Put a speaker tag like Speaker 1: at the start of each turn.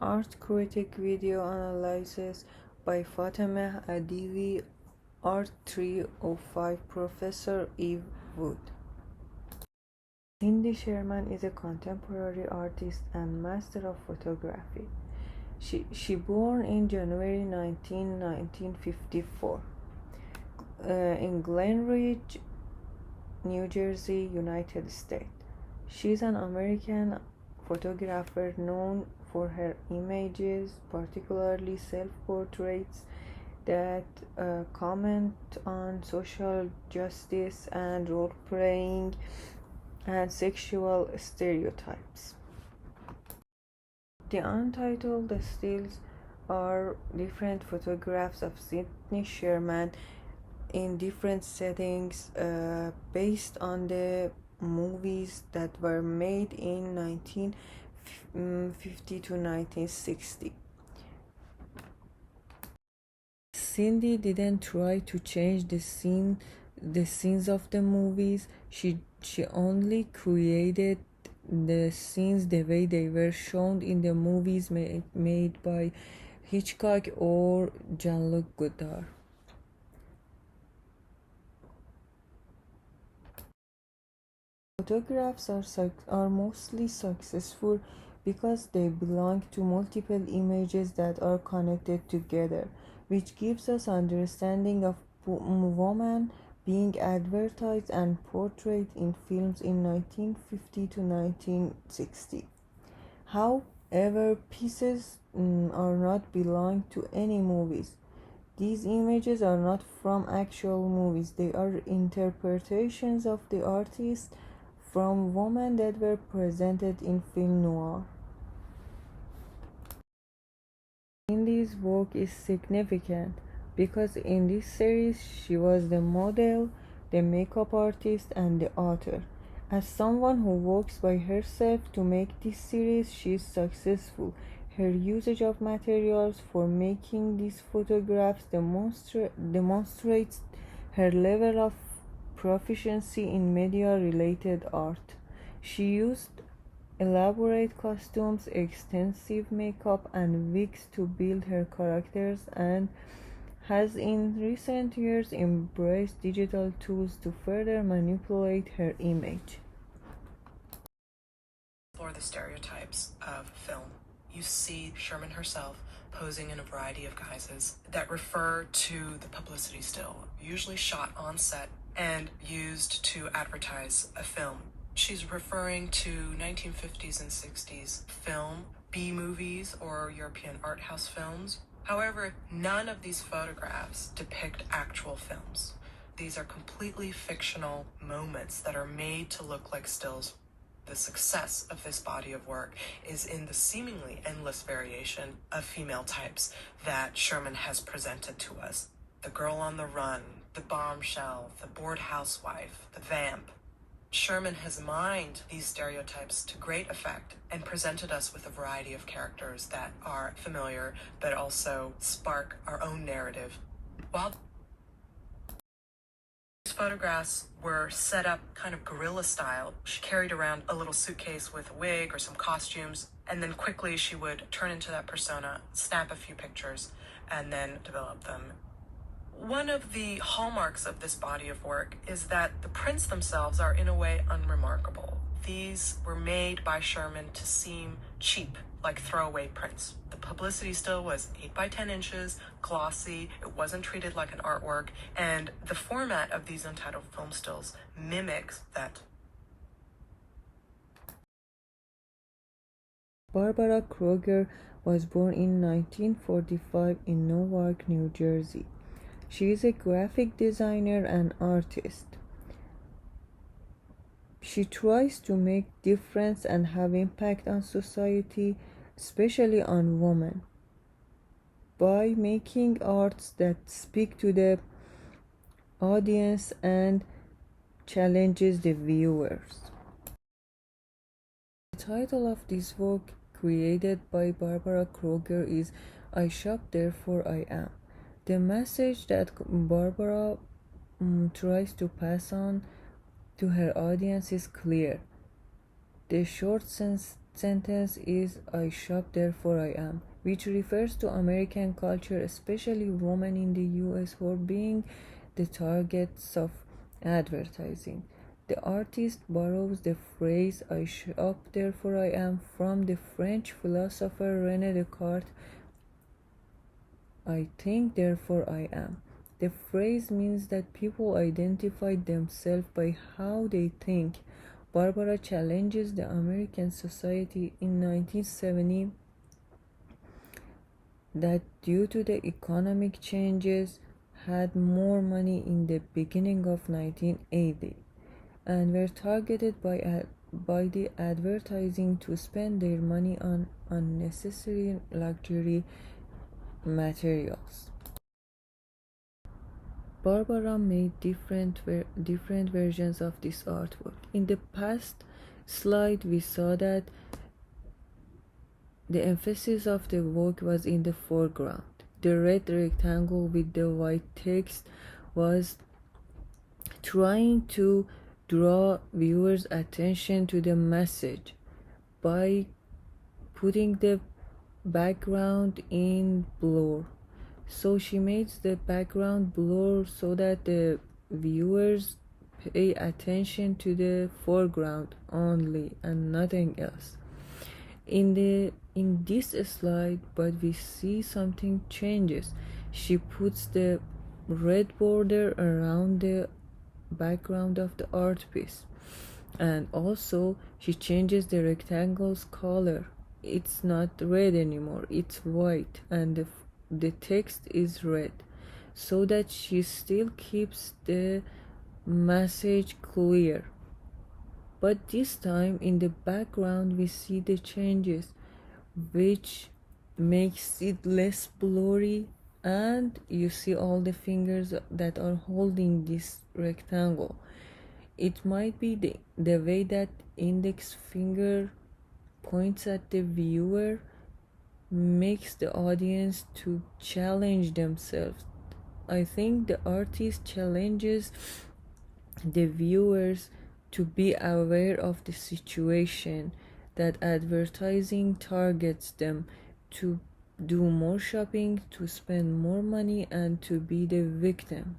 Speaker 1: Art critic video analysis by Fatemeh Adivi, Art 305, Professor Eve Wood. Cindy Sherman is a contemporary artist and master of photography. She born in January 1954 in Glen Ridge, New Jersey, United States. She's an American photographer known for her images, particularly self-portraits that comment on social justice and role-playing and sexual stereotypes. The untitled stills are different photographs of Sydney Sherman in different settings based on the movies that were made in 1950 to 1960. Cindy didn't try to change the scenes of the movies. She only created the scenes the way they were shown in the movies made by Hitchcock or Jean-Luc Godard. Photographs are mostly successful because they belong to multiple images that are connected together, which gives us understanding of women being advertised and portrayed in films in 1950 to 1960. However, pieces are not belong to any movies. These images are not from actual movies. They are interpretations of the artist from women that were presented in film noir. Cindy's work is significant because in this series she was the model, the makeup artist, and the author. As someone who works by herself to make this series, she is successful. Her usage of materials for making these photographs demonstrates her level of proficiency in media-related art. She used elaborate costumes, extensive makeup, and wigs to build her characters and has in recent years embraced digital tools to further manipulate her image.
Speaker 2: For the stereotypes of film, you see Sherman herself posing in a variety of guises that refer to the publicity still, usually shot on set and used to advertise a film. She's referring to 1950s and 60s film, B-movies, or European art house films. However, none of these photographs depict actual films. These are completely fictional moments that are made to look like stills. The success of this body of work is in the seemingly endless variation of female types that Sherman has presented to us. The girl on the run, the bombshell, the bored housewife, the vamp. Sherman has mined these stereotypes to great effect and presented us with a variety of characters that are familiar but also spark our own narrative. While these photographs were set up kind of guerrilla style, she carried around a little suitcase with a wig or some costumes, and then quickly she would turn into that persona, snap a few pictures, and then develop them. One of the hallmarks of this body of work is that the prints themselves are in a way unremarkable. These were made by Sherman to seem cheap, like throwaway prints. The publicity still was 8 by 10 inches, glossy, it wasn't treated like an artwork, and the format of these untitled film stills mimics that.
Speaker 1: Barbara Kruger was born in 1945 in Newark, New Jersey. She is a graphic designer and artist. She tries to make difference and have impact on society, especially on women, by making arts that speak to the audience and challenges the viewers. The title of this work, created by Barbara Kruger, is I Shop Therefore I Am. The message that Barbara tries to pass on to her audience is clear. The short sentence is I shop therefore I am, which refers to American culture, especially women in the US, for being the targets of advertising. The artist borrows the phrase I shop therefore I am from the French philosopher René Descartes, I think therefore I am. The phrase means that people identify themselves by how they think. Barbara challenges the American society in 1970 that due to the economic changes had more money in the beginning of 1980 and were targeted by the advertising to spend their money on unnecessary luxury materials. Barbara made different versions of this artwork. In the past slide, we saw that the emphasis of the work was in the foreground. The red rectangle with the white text was trying to draw viewers' attention to the message by putting the background in blur. So she makes the background blur so that the viewers pay attention to the foreground only and nothing else. In this slide, but we see something changes. She puts the red border around the background of the art piece, and also she changes the rectangle's color. It's not red anymore, it's white, and the text is red, so that she still keeps the message clear. But this time in the background we see the changes, which makes it less blurry, and you see all the fingers that are holding this rectangle. It might be the way that index finger points at the viewer makes the audience to challenge themselves. I think the artist challenges the viewers to be aware of the situation that advertising targets them to do more shopping, to spend more money, and to be the victim.